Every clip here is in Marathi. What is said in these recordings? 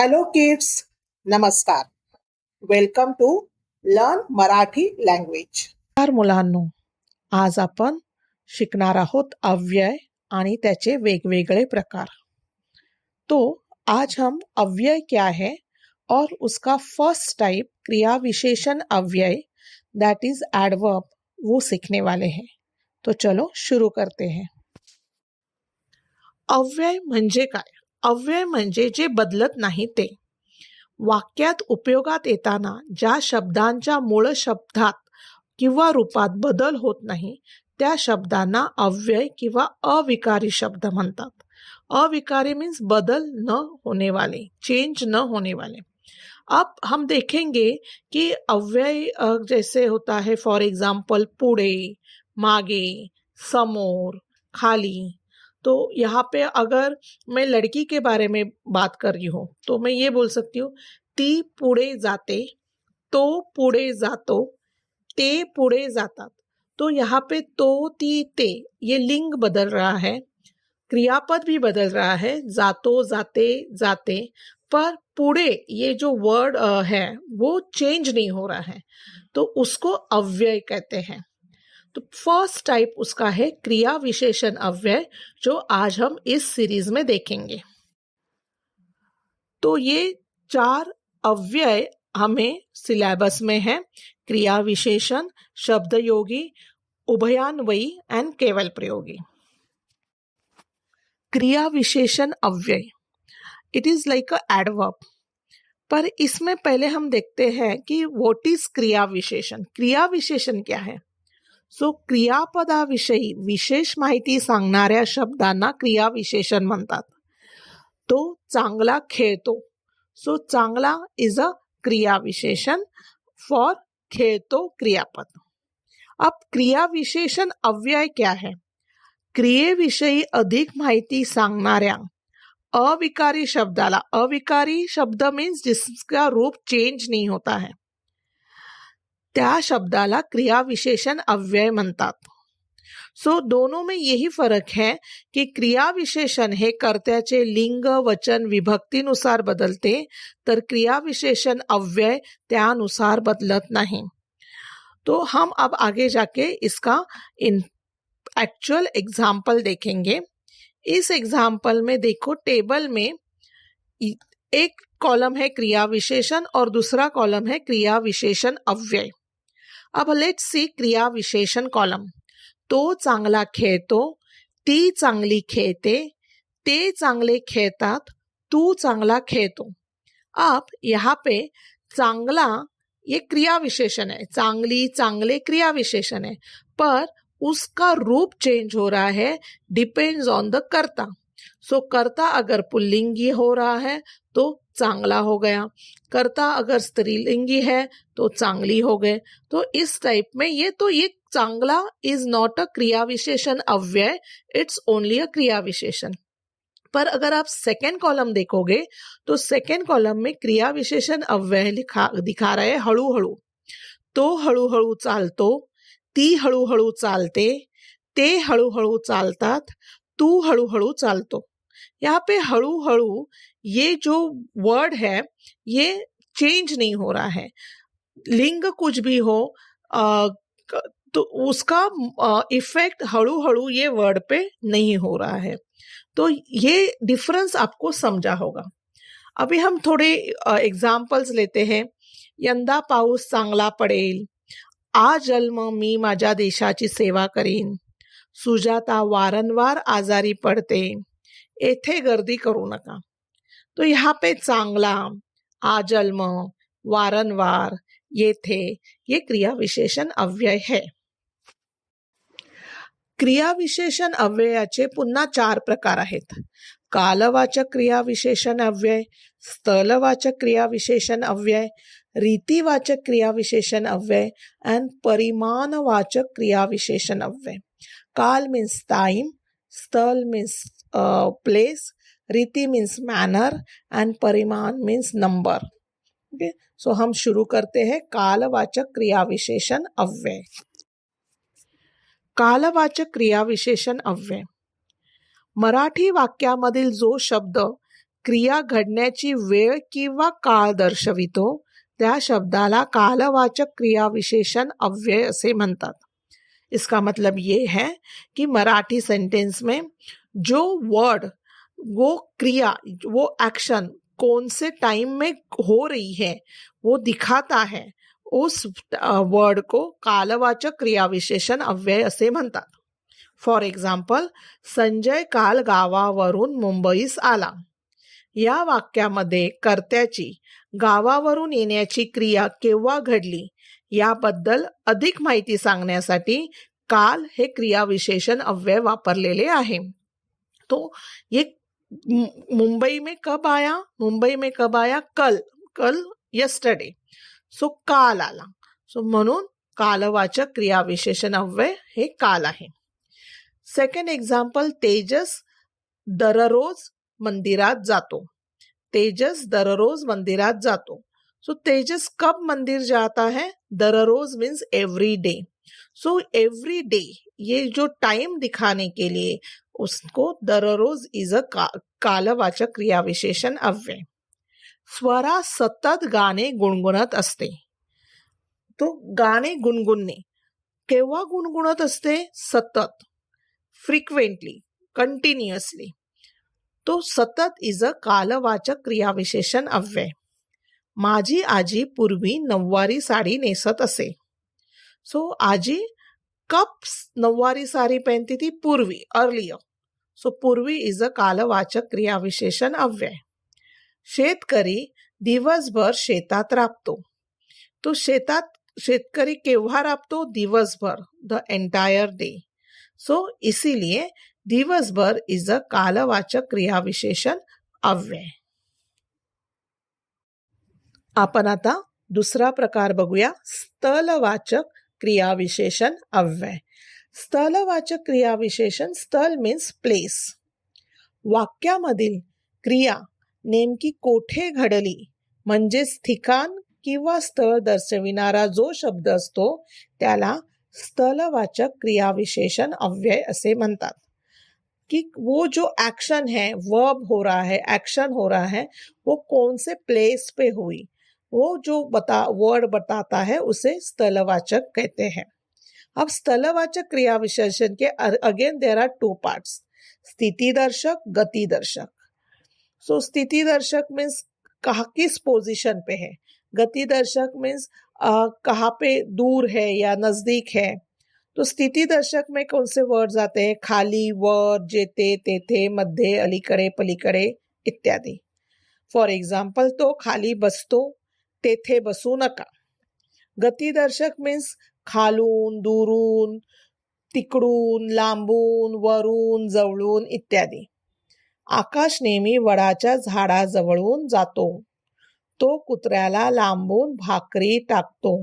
हॅलो किड्स, नमस्कार. Welcome to learn Marathi language. नमस्कार मुलांनो, आज आपण शिकणार आहोत अव्यय आणि त्याचे वेगवेगळे प्रकार. तो आज हम अव्यय क्या है और उसका फर्स्ट टाइप क्रिया विशेषण अव्यय दैट इज एडवर्ब वो सीखने वाले हैं. तो चलो शुरू करते हैं. अव्यय म्हणजे काय? अव्यय म्हणजे जे बदलत नाही ते. वाक्यात उपयोगात येताना ज्या शब्दांच्या मूळ शब्दात किंवा रूपात बदल होत नाही त्या शब्दांना अव्यय किंवा अविकारी शब्द म्हणतात. अविकारी मीन्स बदल न होने वाले, चेंज न होने वाले. अब हम देखेंगे कि अव्यय जैसे होता है फॉर एग्जाम्पल पुढे, मागे, समोर, खाली. तो यहाँ पे अगर मैं लड़की के बारे में बात कर रही हूँ तो मैं ये बोल सकती हूँ ती पुढे जाते, तो पुढे जातो, ते पुढे जातात. तो यहाँ पे तो, ती, ते ये लिंग बदल रहा है, क्रियापद भी बदल रहा है, जातो, जाते, जाते, पर पुढे ये जो वर्ड है वो चेंज नहीं हो रहा है, तो उसको अव्यय कहते हैं. तो फर्स्ट टाइप उसका है क्रिया विशेषण अव्यय, जो आज हम इस सीरीज में देखेंगे. तो ये 4 अव्यय हमें सिलेबस में है: क्रिया विशेषण, शब्द योगी, उभयान्वयी एंड केवल प्रयोगी. क्रिया विशेषण अव्यय, it is like a adverb. पर इसमें पहले हम देखते हैं कि व्हाट इज क्रिया विशेषण. क्रिया विशेषण क्या है? सो क्रियापदाविषयी विशेष माहिती सांगणाऱ्या शब्दांना क्रिया विशेषण म्हणतात. तो चांगला खेळतो, सो चांगला इज अ क्रिया विशेषण फॉर खेळतो क्रियापद. अब क्रिया विशेषण अव्यय क्या है? क्रियेविषयी अधिक माहिती सांगणाऱ्या अविकारी शब्दाला, अविकारी शब्द मीन्स जिसका रूप चेंज नहीं होता है, त्या शब्दाला क्रिया विशेषण अव्यय म्हणतात. सो दोनों में यही फरक है कि क्रिया विशेषण हे कर्त्याचे लिंग, वचन, विभक्तीनुसार बदलते, तर क्रिया विशेषण अव्यय त्यानुसार बदलत नहीं. तो हम अब आगे जाके इसका एक्चुअल एग्जाम्पल देखेंगे. इस एग्जाम्पल में देखो, टेबल में एक कॉलम है क्रिया विशेषण और दूसरा कॉलम है क्रिया विशेषण अव्यय. अब लेट्स सी क्रिया विशेषण कॉलम. तो चांगला खेळतो, ती चांगली खेळते, ते चांगले खेळतात, तू चांगला खेळतो. अब यहाँ पे चांगला ये क्रिया विशेषण है, चांगली, चांगले क्रिया विशेषण है, पर उसका रूप चेंज हो रहा है, डिपेंड्स ऑन द कर्ता. सो कर्ता अगर पुल्लिंगी हो रहा है तो चांगला हो गया, कर्ता अगर स्त्रीलिंगी है तो चांगली हो गए. तो इस टाइप में ये चांगला इज नॉट अ क्रिया विशेषण अव्यय, इट्स ओनली अ क्रिया विशेषण. पर अगर आप सेकेंड कॉलम देखोगे तो सेकेंड कॉलम में क्रिया विशेषण अव्यय दिखा रहा है हळूहळू. तो हळूहळू चालतो, ती हळूहळू चालते, ते हळूहळू चालतात, तू हळूहळू चालतो. यहाँ पे हळूहळू ये जो वर्ड है ये चेंज नहीं हो रहा है, लिंग कुछ भी हो तो उसका इफेक्ट हळूहळू ये वर्ड पे नहीं हो रहा है. तो ये डिफरेंस आपको समझा होगा. अभी हम थोड़े एग्जाम्पल्स लेते हैं. यंदा पाऊस चांगला पडेल, आ जन्म मी माझ्या देशाची सेवा करीन, सुजाता वारंवार आजारी पडते, येथे गर्दी करू नका. तो यहाँ पे चांगला, आ जन्म, वारंवार, येथे ये क्रिया विशेषण अव्यय है. क्रिया विशेषण अव्ययाचे पुन्हा 4 प्रकार आहेत. कालवाचक क्रिया विशेषण अव्यय, स्थलवाचक क्रिया विशेषण अव्यय, रीतिवाचक क्रिया विशेषण अव्यय एंड परिमाणवाचक क्रिया विशेषण अव्यय. काल मीन्स टाइम, स्थल मीन्स प्लेस, रीति मीन्स मैनर एंड परिमाण मीन्स नंबर. ओके, सो हम शुरू करते हैं कालवाचक क्रिया विशेषण अव्यय. कालवाचक क्रिया विशेषण अव्यय. मराठी वाक्यामधील जो शब्द क्रिया घडण्याची वेळ किंवा काळ दर्शवितो त्या शब्दाला कालवाचक क्रिया विशेषण अव्यय असे म्हणतात. इसका मतलब ये है कि मराठी सेंटेंस में जो वर्ड, वो क्रिया, वो एक्शन कौन से टाइम में हो रही है वो दिखाता है, उस वर्ड को कालवाचक क्रिया विशेषण अव्यय असे म्हणतात. फॉर एक्झाम्पल, संजय काल गावावरून मुंबईस आला. या वाक्यामध्ये कर्त्याची गावावरून येण्याची क्रिया केव्हा घडली याबद्दल अधिक माहिती सांगण्यासाठी काल हे क्रियाविशेषण अव्यय वापरलेले आहे. तो ये मुंबई में कब आया? मुंबई में कब आया? कल यस्टरडे. सो काल आला. सो म्हणून कालवाचक क्रियाविशेषण अव्यय हे काल आहे. सेकंड एग्जाम्पल, तेजस दररोज मंदिरात जातो. तेजस दररोज मंदिरात जातो. सो तेजस कब मंदिर जाता है? दररोज means every day. So every day ये जो टाइम दिखाने के लिए उसको दररोज इज अ कालवाचक क्रियाविशेषण अव्यय. स्वरा सतत गाणे गुणगुणत असते. तो गाणे गुणगुणणे केव्हा गुणगुणत असते? सतत, फ्रिक्वेंटली, कंटिन्युअसली. तो सतत इज अ कालवाचक क्रियाविशेषण अव्यय. माझी आजी पूर्वी नऊवारी साडी नेसत असे. सो आजी कब नऊवारी साड़ी पहनती थी? पूर्वी, अर्लियर. सो पूर्वी इज अ कालवाचक क्रियाविशेषण अव्यय. शेतकरी दिवसभर शेतात राबतो. तो शेतकरी केव्हा राबतो? दिवसभर, द एंटायर डे. सो इसीलिए दिवसभर इज अ कालवाचक क्रियाविशेषण अव्यय. आपण आता दुसरा प्रकार बघूया, स्थलवाचक क्रियाविशेषण अव्यय. स्थलवाचक क्रियाविशेषण, स्थल मीन्स प्लेस. वाक्यामधील क्रिया नेमकी कोठे घडली म्हणजेच ठिकाण किंवा स्थळ दर्शविणारा जो शब्द असतो त्याला स्थलवाचक क्रियाविशेषण अव्यय असे म्हणतात. कि वो जो एक्शन है, वर्ब हो रहा है, एक्शन हो रहा है, वो कौन से प्लेस पे हुई, वो जो वर्ड बताता है उसे स्थलवाचक कहते हैं. अब स्थलवाचक क्रियाविशेषण के again there are two parts, स्थिति दर्शक, गति दर्शक. सो स्थिति दर्शक मीन्स कहाँ किस पोजीशन पे है, गति दर्शक मीन्स कहाँ पे दूर है या नजदीक है. तो स्थिति दर्शक में कौन से वर्ड्स आते हैं? खाली, वर, जेते, तेथे, मध्ये, अलीकडे, पलीकडे इत्यादि. फॉर एग्जाम्पल, तो खाली बसतो, तेथे बसू नका. गती दर्शक मीन्स खालून, दूरून, तिकडून, लांबून, वरून, जवळून इत्यादी. आकाश नेहमी वडाच्या झाडाजवळून जातो. तो कुत्र्याला लांबून भाकरी टाकतो.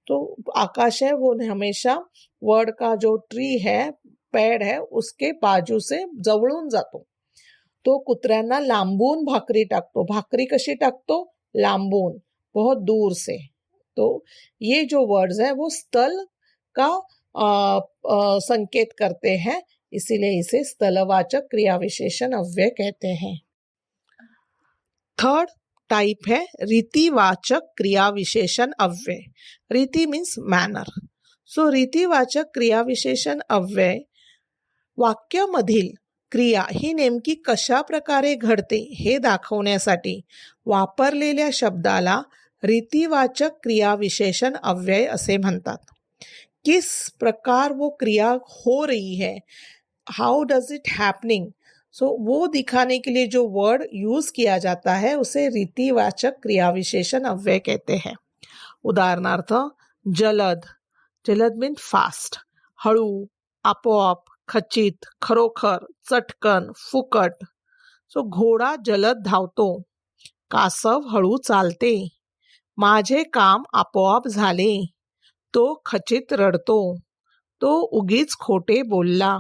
तो आकाश है वो हमेशा वड का जो ट्री है, पेड़ है, उसके बाजू से जवळून जातो. तो कुत्र्यांना लांबून भाकरी टाकतो. भाकरी कशी टाकतो? लांबून, बहुत दूर से. तो ये जो वर्ड्स हैं वो स्थल का संकेत करते हैं, इसीलिए इसे स्थलवाचक क्रियाविशेषण अव्यय कहते हैं. थर्ड टाइप है रीतिवाचक क्रियाविशेषण अव्यय. रीति मीन्स मॅनर. सो रीतिवाचक क्रियाविशेषण अव्यय वाक्यामधील क्रिया ही नेमकी कशा प्रकारे घडते हे दाखवण्यासाठी वापरलेल्या शब्दाला रीतिवाचक क्रियाविशेषण अव्यय असे म्हणतात. किस प्रकार वो क्रिया हो रही है, हाउ डज इट हैपनिंग, सो वो दिखाने के लिए जो वर्ड यूज किया जाता है उसे रीतिवाचक क्रियाविशेषण अव्यय कहते हैं. उदाहरणार्थ, जलद, जलद मीन फास्ट, हळू, आपोआप, खचित, खरोखर, चटकन, फुकट. सो घोडा जलद धावतो, कासव हळू चालते, माझे काम आपोआप झाले, तो खचित रडतो, तो उगीच खोटे बोलला.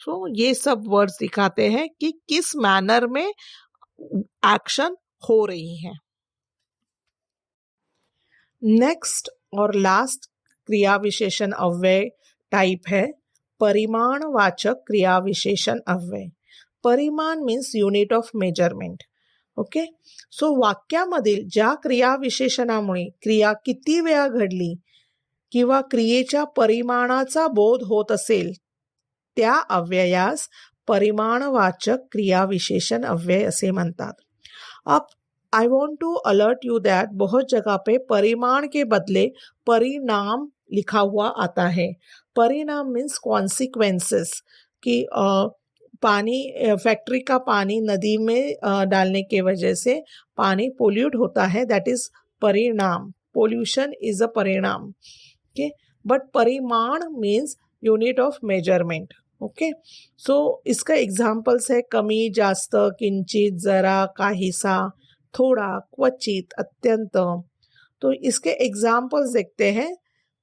सो ये सब वर्ड्स दिखाते हैं कि किस मैनर में एक्शन हो रही है. नेक्स्ट और लास्ट क्रियाविशेषण अव्यय टाइप है परिमाणवाचक क्रियाविशेषण अव्यय. परिमाण means unit of measurement. Okay. So वाक्यामधील ज्या क्रियाविशेषणामुळे क्रिया किती वेळा घडली किंवा क्रियेच्या परिमाणाचा बोध होत असेल त्या अव्ययास परिमाणवाचक क्रियाविशेषण अव्यय असे म्हणतात. अब I want to alert you that बहुत जगह पे परिमाण के बदले परिणाम लिखा हुआ आता है. परिणाम मीन्स कॉन्सिक्वेंसेस कि पानी फैक्ट्री का पानी नदी में डालने के वजह से पानी पोल्यूट होता है, दैट इज परिणाम. पोल्यूशन इज अ परिणाम. ओके. बट परिमाण means unit of measurement. Okay. So इसका एग्जाम्पल्स है कमी, जास्त, किंचित, जरा, काहीसा, थोड़ा, क्वचित, अत्यंत. तो इसके एग्जाम्पल्स देखते हैं.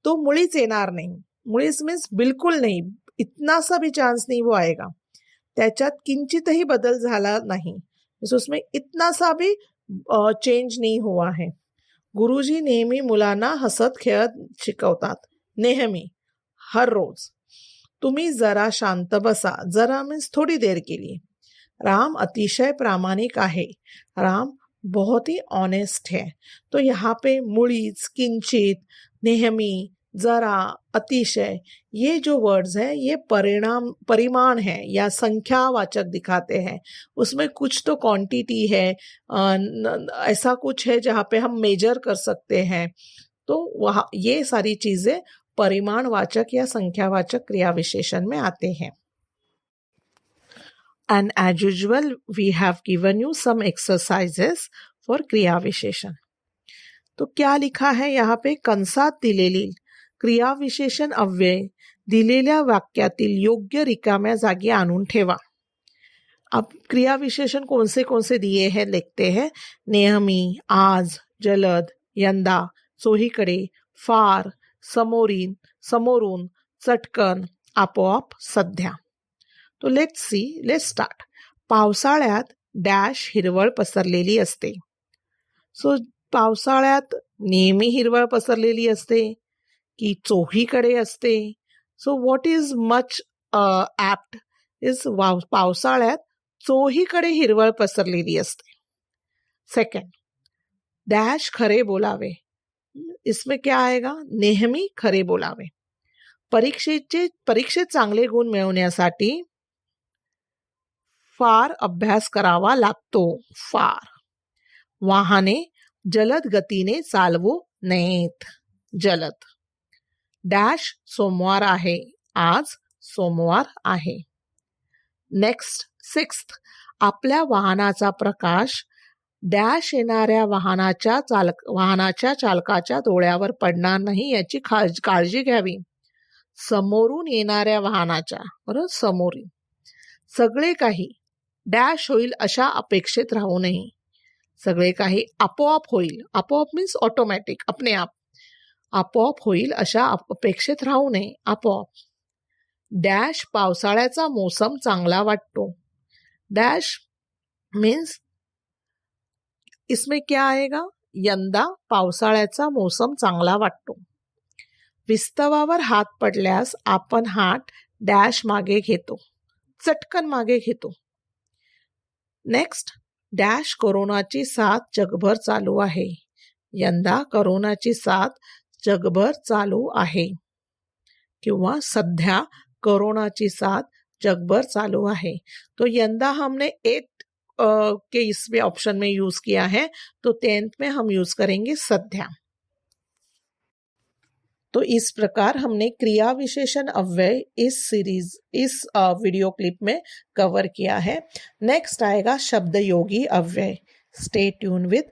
तो मुळीच येणार नाही. मुळीच मीन्स बिलकुल नाही, इतना सा भी चान्स नहीं वो आएगा. त्याच्यात किंचितही बदल झाला नाही, उसमें इतना सा भी चेंज नहीं हुआ है. गुरुजी नेहमी मुलांना हसत खेळत शिकवतात. नेहमी, हर रोज. तुम्ही जरा शांत बसा. जरा मीन्स थोड़ी देर के लिए. राम अतिशय प्रामाणिक आहे. राम बहुत ही ऑनेस्ट है. तो यहाँ पे मुळीच, किंचित, नेहमी, जरा, अतिशय, ये जो वर्ड्स हैं ये परिमाण है या संख्यावाचक दिखाते हैं. उसमें कुछ तो क्वांटिटी है, ऐसा कुछ है जहाँ पे हम मेजर कर सकते हैं. तो वहाँ ये सारी चीजें परिमाणवाचक या संख्यावाचक क्रिया विशेषण में आते हैं. And as usual, we have given you some exercises for क्रिया विशेषण. तो क्या लिखा है यहाँ पे? कंसात दिलेली क्रिया विशेषण अव्यय दिलेल्या वाक्यातील योग्य रिकाम्या जागी आणून ठेवा. अब क्रिया विशेषण कौन से दिए हैं लिखते हैं. नेहमी, आज, जलद, यंदा, चोहीकडे, फार, समोरील, समोरून, चटकन, आपोआप, सध्या. तो लेट्स स्टार्ट. पावसाळ्यात डॅश हिरवळ पसरलेली असते. सो पावसाळ्यात नेहमी हिरवळ पसरलेली असते की चोहीकडे असते. So what is much apt is पावसाळ्यात चोहीकडे हिरवळ पसरलेली असते. सेकंड, डॅश खरे बोलावे. इसमें क्या आएगा? नेहमी खरे बोलावे. परीक्षेत चांगले गुण मिळवण्यासाठी फार अभ्यास करावा लागतो. फार. वाहने जलद गतीने चालवू नयेत. जलद. डॅश सोमवार आहे. आज सोमवार आहे. नेक्स्ट, सिक्स्थ, आपल्या वाहनाचा प्रकाश डॅश येणाऱ्या वाहनाच्या चालकाच्या डोळ्यावर पडणार नाही याची काळजी घ्यावी. समोरून येणाऱ्या वाहनाच्या, बरोबर, समोरून. सगळे काही डॅश होईल अशा अपेक्षेत राहू नये. सगळे काही आपोआप होईल. आपोआप मीन्स ऑटोमॅटिक, अपने आप. आपोआप होईल अशा अपेक्षेत राहू नये. आपोआप. डॅश पावसाळ्याचा मोसम चांगला वाटतो. डॅश मीन्स इसमें क्या आएगा? यंदा पावसाळ्याचा मोसम चांगला वाटतो. विस्तवावर हात पडल्यास आपण हात डॅश मागे घेतो. चटकन मागे घेतो. नेक्स्ट, डॅश कोरोनाची साथ जगभर चालू आहे. यंदा कोरोनाची साथ जगभर चालू आहे. किंवा सध्या कोरोनाची साथ जगभर चालू आहे. तो यंदा हमने 8 के इसमें ऑप्शन में यूज किया है, तो 10th में हम यूज करेंगे सध्या. तो इस प्रकार हमने क्रिया विशेषण अव्यय इस वीडियो क्लिप में कवर किया है. नेक्स्ट आएगा शब्द योगी अव्यय. स्टे ट्यून विद